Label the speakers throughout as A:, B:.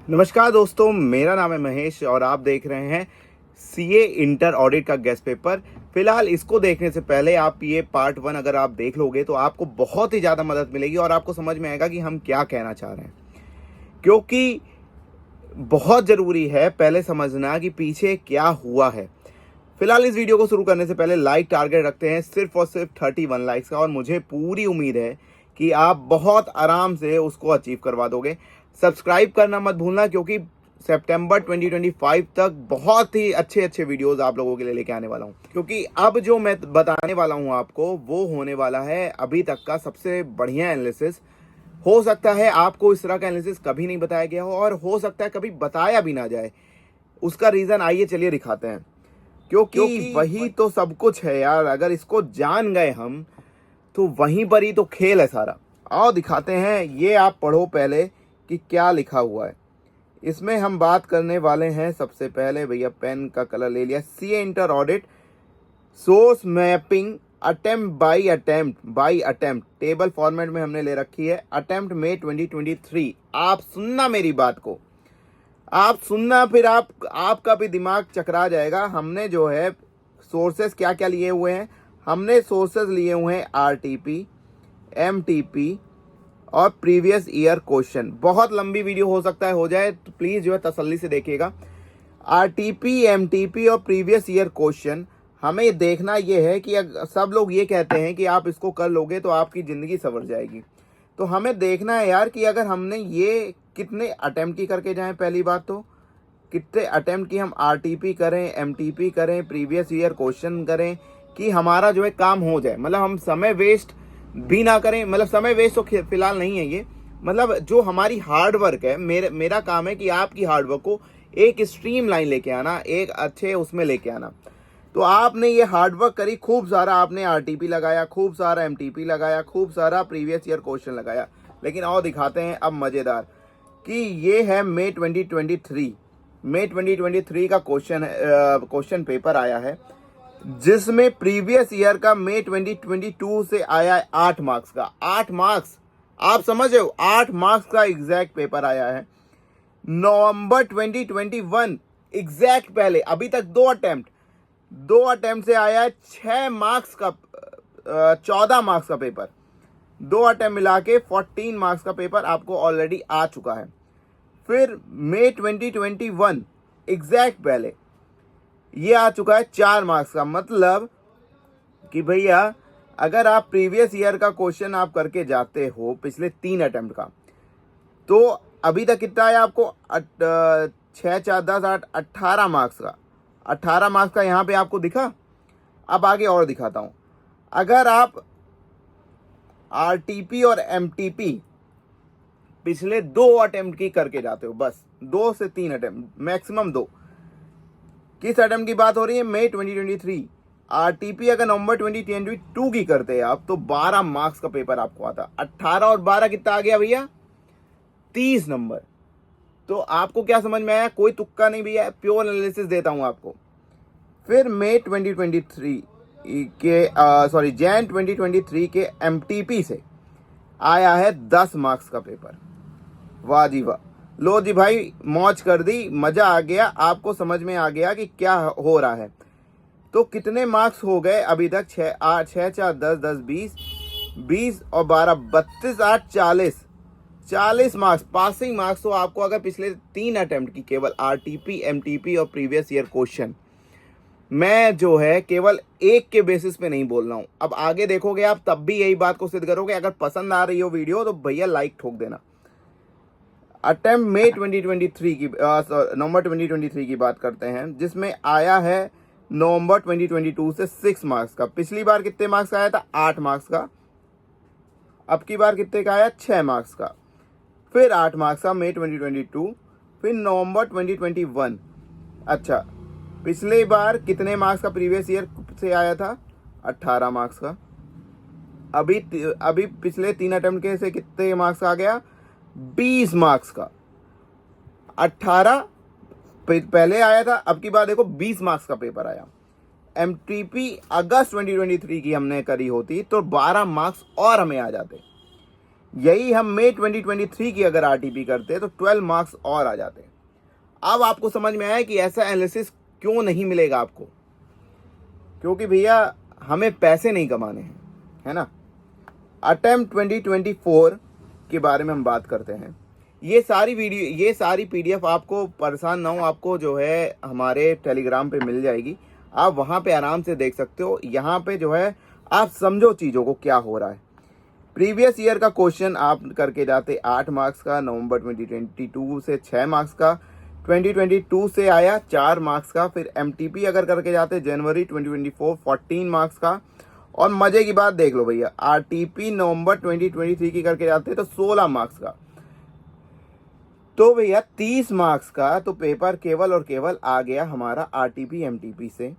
A: नमस्कार दोस्तों, मेरा नाम है महेश और आप देख रहे हैं सीए इंटर ऑडिट का गेस्ट पेपर। फिलहाल इसको देखने से पहले आप ये पार्ट 1 अगर आप देख लोगे तो आपको बहुत ही ज़्यादा मदद मिलेगी और आपको समझ में आएगा कि हम क्या कहना चाह रहे हैं, क्योंकि बहुत ज़रूरी है पहले समझना कि पीछे क्या हुआ है। फिलहाल इस वीडियो को शुरू करने से पहले लाइक टारगेट रखते हैं सिर्फ और सिर्फ 31 लाइक्स का और मुझे पूरी उम्मीद है कि आप बहुत आराम से उसको अचीव करवा दोगे। सब्सक्राइब करना मत भूलना, क्योंकि सितंबर 2025 तक बहुत ही अच्छे अच्छे वीडियोस आप लोगों के लिए लेके आने वाला हूं। क्योंकि अब जो मैं बताने वाला हूं आपको वो होने वाला है अभी तक का सबसे बढ़िया एनालिसिस। हो सकता है आपको इस तरह का एनालिसिस कभी नहीं बताया गया हो और हो सकता है कभी बताया भी ना जाए। उसका रीज़न आइए चलिए दिखाते हैं, क्योंकि वही तो सब कुछ है यार। अगर इसको जान गए हम तो वहीं पर ही तो खेल है सारा। आओ दिखाते हैं। ये आप पढ़ो पहले कि क्या लिखा हुआ है। इसमें हम बात करने वाले हैं सबसे पहले, भैया पेन का कलर ले लिया, CA inter audit source mapping attempt bye attempt table format में हमने ले रखी है। अटेम्प्ट मई 2023। आप सुनना मेरी बात को, आप सुनना, फिर आपका भी दिमाग चकरा जाएगा। हमने जो है सोर्सेस क्या क्या लिए हुए हैं, हमने सोर्सेस लिए हुए हैं आरटीपी, एमटीपी और प्रीवियस ईयर क्वेश्चन। बहुत लंबी वीडियो हो सकता है हो जाए, तो प्लीज़ जो है तसल्ली से देखिएगा। आरटीपी, एमटीपी और प्रीवियस ईयर क्वेश्चन हमें देखना ये है कि सब लोग ये कहते हैं कि आप इसको कर लोगे तो आपकी ज़िंदगी संवर जाएगी। तो हमें देखना है यार कि अगर हमने ये कितने अटेम्प्ट की करके जाएं। पहली बात तो कितने अटेम्प्ट की हम आरटीपी करें, एमटीपी करें, प्रीवियस ईयर क्वेश्चन करें, कि हमारा जो है काम हो जाए। मतलब हम समय वेस्ट भी ना करें। मतलब समय वेस्ट तो फिलहाल नहीं है ये, मतलब जो हमारी हार्ड वर्क है, मेरा काम है कि आपकी हार्ड वर्क को एक स्ट्रीम लाइन लेके आना, एक अच्छे उसमें लेके आना। तो आपने ये हार्ड वर्क करी, खूब सारा आपने आरटीपी लगाया, खूब सारा एमटीपी लगाया, खूब सारा प्रीवियस ईयर क्वेश्चन लगाया। लेकिन और दिखाते हैं अब मज़ेदार कि ये है मई 2023 का क्वेश्चन पेपर आया है, जिसमें प्रीवियस ईयर का मई 2022 से आया है 8 मार्क्स का। 8 मार्क्स, आप समझ रहे हो, 8 मार्क्स का एग्जैक्ट पेपर आया है। नवंबर 2021 एग्जैक्ट पहले, अभी तक दो अटेम्प्ट से आया है 6 मार्क्स का, 14 मार्क्स का पेपर। दो अटेम्प्ट मिला के 14 मार्क्स का पेपर आपको ऑलरेडी आ चुका है। फिर मई 2021 एग्जैक्ट पहले ये आ चुका है 4 मार्क्स का। मतलब कि भैया अगर आप प्रीवियस ईयर का क्वेश्चन आप करके जाते हो पिछले 3 अटेम्प्ट का, तो अभी तक कितना आया आपको, 6 4 10 8 18 मार्क्स का। 18 मार्क्स का यहाँ पे आपको दिखा। अब आगे और दिखाता हूँ। अगर आप आरटीपी और एमटीपी पिछले 2 अटेम्प्ट की करके जाते हो, बस 2 से 3 अटेम्प्ट, मैक्सिमम 2। किस अटेम्प्ट की बात हो रही है, मई 2023। आरटीपी अगर नवंबर 2022 की करते हैं आप, तो 12 मार्क्स का पेपर आपको आता। 18 और 12 कितना आ गया भैया, 30 नंबर। तो आपको क्या समझ में आया, कोई तुक्का नहीं भैया, प्योर एनालिसिस देता हूं आपको। फिर मई 2023 के जैन 2023 के एमटीपी से आया है 10 मार्क्स का पेपर। वाह जी वाह, लो जी भाई, मौज कर दी, मजा आ गया, आपको समझ में आ गया कि क्या हो रहा है। तो कितने मार्क्स हो गए अभी तक, 6 4 10 10 20 और 12 32 8 40 मार्क्स पासिंग मार्क्स। तो आपको अगर पिछले 3 अटेम्प्ट की केवल आरटीपी, एमटीपी और प्रीवियस ईयर क्वेश्चन, मैं जो है केवल एक के बेसिस पे नहीं बोल रहा हूं, अब आगे देखोगे आप तब भी यही बात को सिद्ध करोगे। अगर पसंद आ रही हो वीडियो तो भैया लाइक ठोक देना। अटेम्प्ट मई 2023 की, नवंबर 2023 की बात करते हैं, जिसमें आया है नवंबर 2022 से 6 मार्क्स का। पिछली बार कितने मार्क्स का आया था, 8 मार्क्स का। अब की बार कितने का आया, 6 मार्क्स का। फिर 8 मार्क्स का मई 2022, फिर नवंबर 2021। अच्छा, पिछली बार कितने मार्क्स का प्रीवियस ईयर से आया था, 18 मार्क्स का। अभी पिछले 3 अटेम्प्ट के से कितने मार्क्स आ गया, 20 मार्क्स का। 18 पहले आया था, अब की बार देखो 20 मार्क्स का पेपर आया। एमटीपी अगस्त 2023 की हमने करी होती तो 12 मार्क्स और हमें आ जाते। यही हम मई 2023 की अगर आरटीपी करते तो 12 मार्क्स और आ जाते। अब आपको समझ में आया कि ऐसा एनालिसिस क्यों नहीं मिलेगा आपको, क्योंकि भैया हमें पैसे नहीं कमाने हैं, है ना। अटेम्प्ट 2024 के बारे में हम बात करते हैं। ये सारी पीडीएफ आपको परेशान ना हो, आपको जो है हमारे टेलीग्राम पे मिल जाएगी, आप वहाँ पे आराम से देख सकते हो। यहाँ पे जो है आप समझो चीज़ों को क्या हो रहा है। प्रीवियस ईयर का क्वेश्चन आप करके जाते 8 मार्क्स का, नवंबर 2022 से 6 मार्क्स का, 2022 से आया 4 मार्क्स का। फिर एमटीपी अगर करके जाते जनवरी 2024 14 मार्क्स का। और मजे की बात देख लो भैया, आरटीपी नवंबर 2023 की करके जाते तो 16 मार्क्स का। तो भैया 30 मार्क्स का तो पेपर केवल और केवल आ गया हमारा आरटीपी एमटीपी से।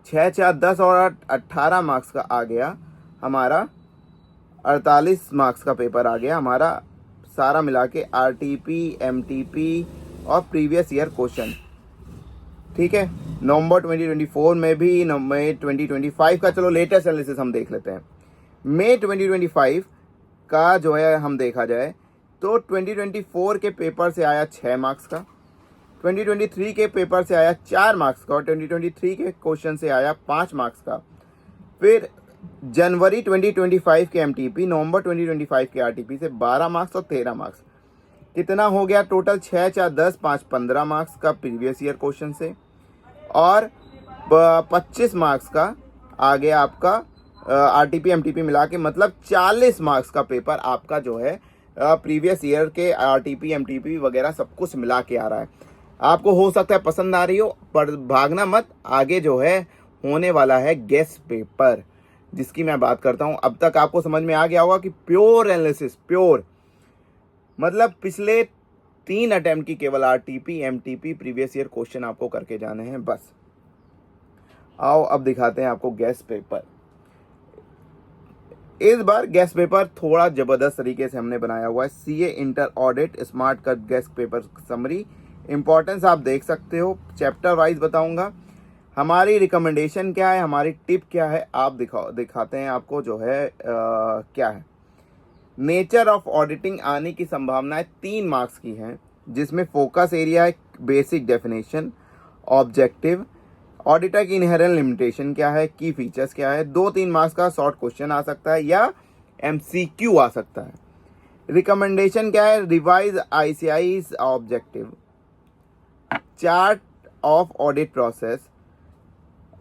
A: 6 4 10 और 18 मार्क्स का आ गया हमारा, 48 मार्क्स का पेपर आ गया हमारा, सारा मिला के आरटीपी एमटीपी और प्रीवियस ईयर क्वेश्चन। ठीक है, नवंबर 2024 में भी, मई 2025 का चलो लेटेस्ट एनालिसिस हम देख लेते हैं। मई 2025 का जो है हम देखा जाए तो 2024 के पेपर से आया 6 मार्क्स का, 2023 के पेपर से आया 4 मार्क्स का और 2023 के क्वेश्चन से आया 5 मार्क्स का। फिर जनवरी 2025 के एमटीपी, नवंबर 2025 के आरटीपी से 12 मार्क्स और 13 मार्क्स, कितना हो गया टोटल? 6 4 10 5 15 मार्क्स का प्रीवियस ईयर क्वेश्चन से, और 25 मार्क्स का आ गया आपका आरटीपी एमटीपी मिला के, मतलब 40 मार्क्स का पेपर आपका जो है प्रीवियस ईयर के आरटीपी एमटीपी वगैरह सब कुछ मिला के आ रहा है। आपको हो सकता है पसंद आ रही हो, पर भागना मत, आगे जो है होने वाला है गेस्ट पेपर, जिसकी मैं बात करता हूं। अब तक आपको समझ में आ गया होगा कि प्योर एनालिसिस, प्योर मतलब पिछले 3 अटेम्प्ट की केवल RTP MTP previous year question आपको करके जाने हैं बस। आओ अब दिखाते हैं आपको गेस्ट पेपर। इस बार गेस्ट पेपर थोड़ा जबरदस्त तरीके से हमने बनाया हुआ है। CA inter audit smart cut guest paper summary, importance आप देख सकते हो, चैप्टर वाइज बताऊंगा। हमारी रिकमेंडेशन क्या है, हमारी टिप क्या है, आप दिखाते हैं आपको जो है क्या है। नेचर ऑफ ऑडिटिंग आने की संभावनाएं 3 मार्क्स की हैं, जिसमें फोकस एरिया है बेसिक डेफिनेशन, ऑब्जेक्टिव, ऑडिटर की इनहेरेंट लिमिटेशन क्या है, की फीचर्स क्या है। 2-3 मार्क्स का शॉर्ट क्वेश्चन आ सकता है या एमसीक्यू आ सकता है। रिकमेंडेशन क्या है? Revise ICI objective, chart of audit process,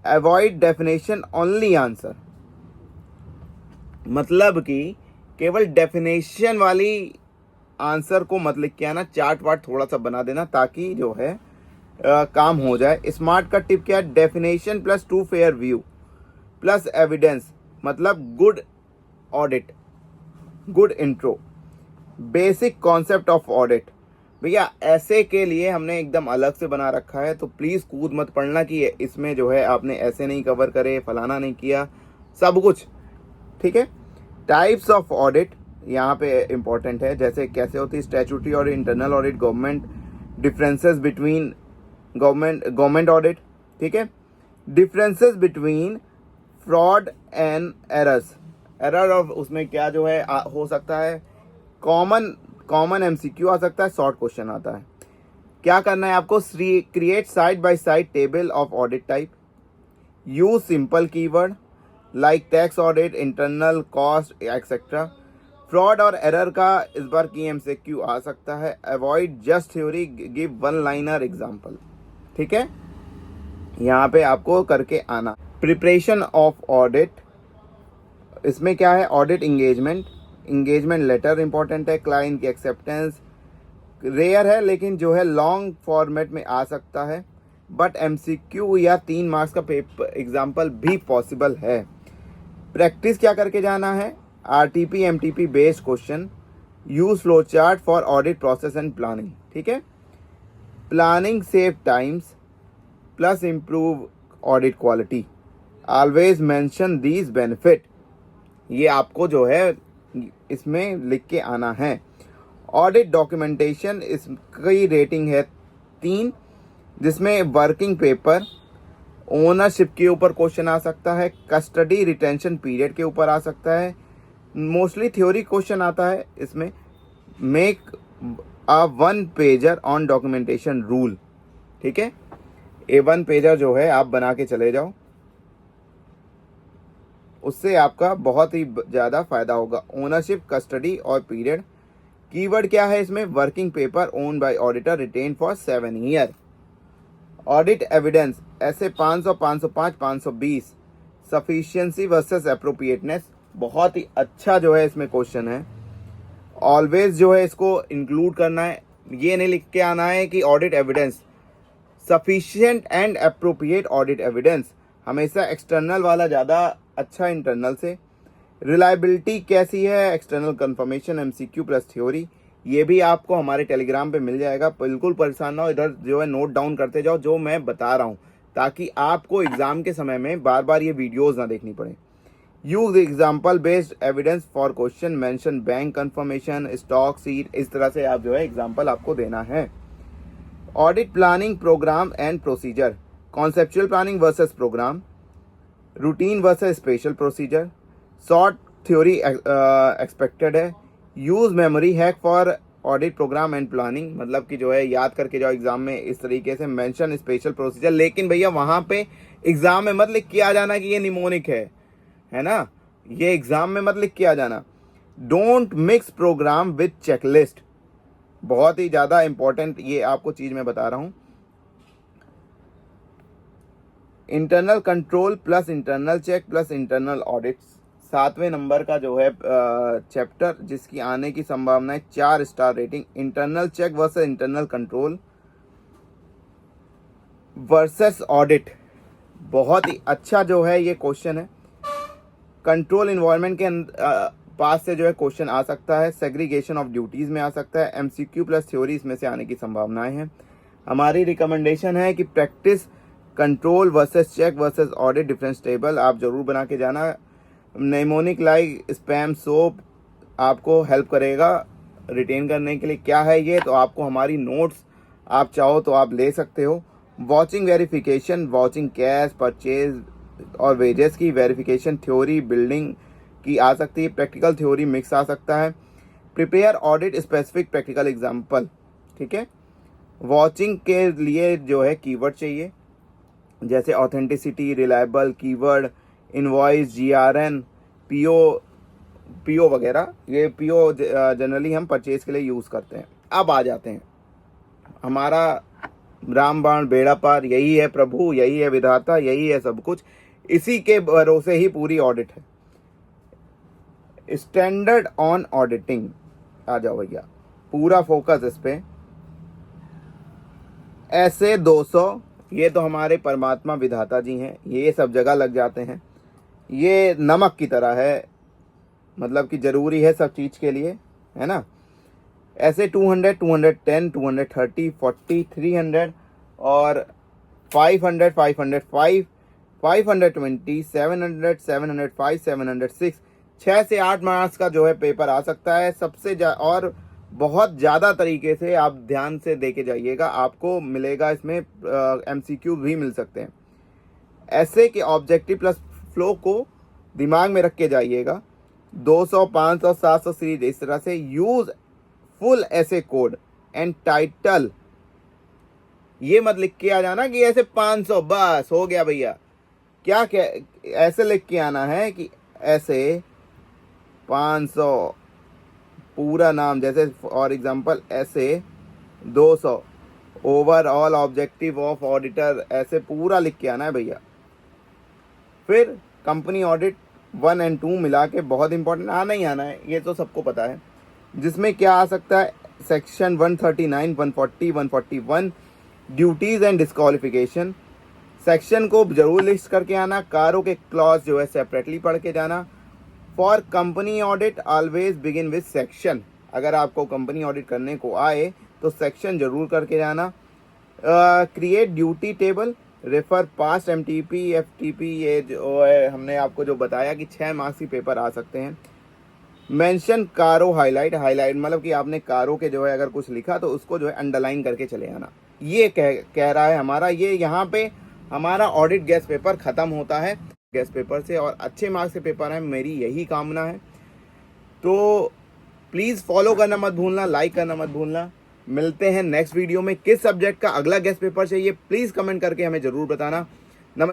A: avoid definition only answer, मतलब कि केवल डेफिनेशन वाली आंसर को मत लिख के आना, चार्ट वार्ट थोड़ा सा बना देना ताकि जो है काम हो जाए। स्मार्ट का टिप क्या है? Definition plus 2 fair view plus evidence, मतलब good audit, good intro, basic concept of audit. भैया ऐसे के लिए हमने एकदम अलग से बना रखा है, तो प्लीज़ कूद मत पड़ना कि इसमें जो है आपने ऐसे नहीं कवर करे, फलाना नहीं किया, सब कुछ ठीक है। टाइप्स ऑफ ऑडिट यहाँ पे इंपॉर्टेंट है, जैसे कैसे होती है स्टैट्यूटरी और internal audit, government, differences between government audit, ठीक है। Differences between fraud and errors, error of उसमें क्या जो है हो सकता है, कॉमन एमसीक्यू आ सकता है, शॉर्ट क्वेश्चन आता है। क्या करना है आपको? Create side by side table of audit type, use simple keyword like tax audit, internal cost etcetera. Fraud और एरर का इस बार की एमसीक्यू आ सकता है। Avoid just theory, give one liner example, ठीक है। यहाँ पे आपको करके आना। प्रिपरेशन ऑफ ऑडिट, इसमें क्या है? ऑडिट इंगेजमेंट लेटर इंपॉर्टेंट है, क्लाइंट की एक्सेप्टेंस रेयर है लेकिन जो है लॉन्ग फॉर्मेट में आ सकता है, बट एमसीक्यू या 3 मार्क्स का पेपर एग्जाम्पल भी पॉसिबल है। प्रैक्टिस क्या करके जाना है? RTP MTP based question, use flow chart for audit process and planning, ठीक है। Planning save times plus improve audit quality, always mention these benefit, ये आपको जो है इसमें लिख के आना है। ऑडिट डॉक्यूमेंटेशन, इसकी रेटिंग है 3, जिसमें वर्किंग पेपर, ओनरशिप के ऊपर क्वेश्चन आ सकता है, कस्टडी रिटेंशन पीरियड के ऊपर आ सकता है, मोस्टली थ्योरी क्वेश्चन आता है इसमें। Make a 1 pager on documentation rule, ठीक है। ए 1 पेजर जो है आप बना के चले जाओ, उससे आपका बहुत ही ज़्यादा फायदा होगा। ओनरशिप, कस्टडी और पीरियड। कीवर्ड क्या है इसमें? Working paper own by auditor retain for 7 year. Audit evidence ऐसे 500, 505, 520। सफिशिएंसी वर्सेस एप्रोप्रिएटनेस, बहुत ही अच्छा जो है इसमें क्वेश्चन है। ऑलवेज जो है इसको इंक्लूड करना है, ये नहीं लिख के आना है कि audit evidence. Sufficient and appropriate audit evidence, हमेशा एक्सटर्नल वाला ज़्यादा अच्छा इंटरनल से। रिलायबिलिटी कैसी है? External confirmation, MCQ plus theory. ये भी आपको हमारे टेलीग्राम पे मिल जाएगा, बिल्कुल परेशान ना हो, इधर जो है नोट डाउन करते जाओ जो मैं बता रहा हूँ, ताकि आपको एग्जाम के समय में बार बार ये वीडियोस ना देखनी पड़े। Use example based evidence for question, mention bank confirmation, stock seat, इस तरह से आप जो है एग्जाम्पल आपको देना है। Audit planning, programme and procedure. Conceptual planning versus programme, routine versus special procedure. Short theory expected है। Use memory hack for audit programme and planning, मतलब कि जो है याद करके जाओ एग्जाम में इस तरीके से। मेंशन स्पेशल प्रोसीजर, लेकिन भैया वहां पे एग्जाम में मत लिख के आ जाना कि ये निमोनिक है ना, ये एग्जाम में मत लिख के आ जाना। Don't mix program with checklist, बहुत ही ज्यादा इंपॉर्टेंट ये आपको चीज मैं बता रहा हूं। Internal control plus internal check plus internal audits, 7वें नंबर का जो है चैप्टर, जिसकी आने की संभावना है 4 star rating. Internal check versus internal control versus audit, बहुत ही अच्छा जो है ये क्वेश्चन है। कंट्रोल इन्वायरमेंट के पास से जो है क्वेश्चन आ सकता है। सेग्रीगेशन ऑफ ड्यूटीज में आ सकता है। एमसीक्यू प्लस थ्योरी इसमें से आने की संभावनाएं हैं। हमारी रिकमेंडेशन है कि practice control versus check versus audit difference table आप जरूर बना के जाना। नेमोनिक लाइक स्पैम सोप आपको हेल्प करेगा रिटेन करने के लिए। क्या है ये? तो आपको हमारी नोट्स आप चाहो तो आप ले सकते हो। Watching verification, watching cash, purchase और वेजेस की वेरिफिकेशन, थ्योरी बिल्डिंग की आ सकती है। प्रैक्टिकल थ्योरी मिक्स आ सकता है। Prepare audit specific practical example, ठीक है। वॉचिंग के लिए जो है कीवर्ड चाहिए, जैसे authenticity, reliable, keyword, invoice, GRN, PO वगैरह। ये पीओ जनरली हम परचेज के लिए यूज करते हैं। अब आ जाते हैं, हमारा रामबाण बेड़ा पार यही है प्रभु, यही है विधाता, यही है सब कुछ, इसी के भरोसे ही पूरी ऑडिट है। स्टैंडर्ड ऑन ऑडिटिंग, आ जाओ भैया, पूरा फोकस इस पे। ऐसे 200, ये तो हमारे परमात्मा विधाता जी हैं, ये सब जगह लग जाते हैं। ये नमक की तरह है, मतलब कि जरूरी है सब चीज के लिए, है ना। ऐसे 200, 210, 230, 40, 300 और 500, 505, 520, 700, 705, 706, 6 से 8 मार्क्स का जो है पेपर आ सकता है। और बहुत ज़्यादा तरीके से आप ध्यान से देके जाइएगा, आपको मिलेगा इसमें एमसीक्यू भी मिल सकते हैं। ऐसे के ऑब्जेक्टिव प्लस फ्लो को दिमाग में रख के जाइएगा। 200, 500, 700 सीरीज इस तरह से। यूज फुल ऐसे कोड एंड टाइटल, ये मत लिख के आ जाना कि ऐसे 500 बस हो गया भैया। क्या ऐसे लिख के आना है कि ऐसे 500 पूरा नाम, जैसे फॉर एग्जांपल ऐसे 200 ओवरऑल ऑब्जेक्टिव ऑफ ऑडिटर, ऐसे पूरा लिख के आना है भैया। फिर कंपनी ऑडिट 1 और 2 मिला के बहुत इंपॉर्टेंट आना ही आना है, ये तो सबको पता है। जिसमें क्या आ सकता है? Section 139, 140, 141 duties and disqualification. Section को जरूर लिस्ट करके आना। कारों के क्लॉज जो है सेपरेटली पढ़ के जाना। For company audit always begin with section, अगर आपको कंपनी ऑडिट करने को आए तो सेक्शन जरूर करके जाना। Create duty table, refer past MTP, FTP, ये जो है हमने आपको जो बताया कि 6 मार्क्स की पेपर आ सकते हैं। मेंशन कारो हाईलाइट, मतलब कि आपने कारो के जो है अगर कुछ लिखा तो उसको जो है अंडरलाइन करके चले आना। ये कह रहा है हमारा, ये यहाँ पे हमारा ऑडिट गैस पेपर खत्म होता है गैस पेपर से, और अच्छे मार्क्स से पेपर है, मेरी यही कामना है। तो प्लीज़ फॉलो करना मत भूलना, लाइक करना मत भूलना। मिलते हैं नेक्स्ट वीडियो में। किस सब्जेक्ट का अगला गेस्ट पेपर चाहिए प्लीज़ कमेंट करके हमें ज़रूर बताना।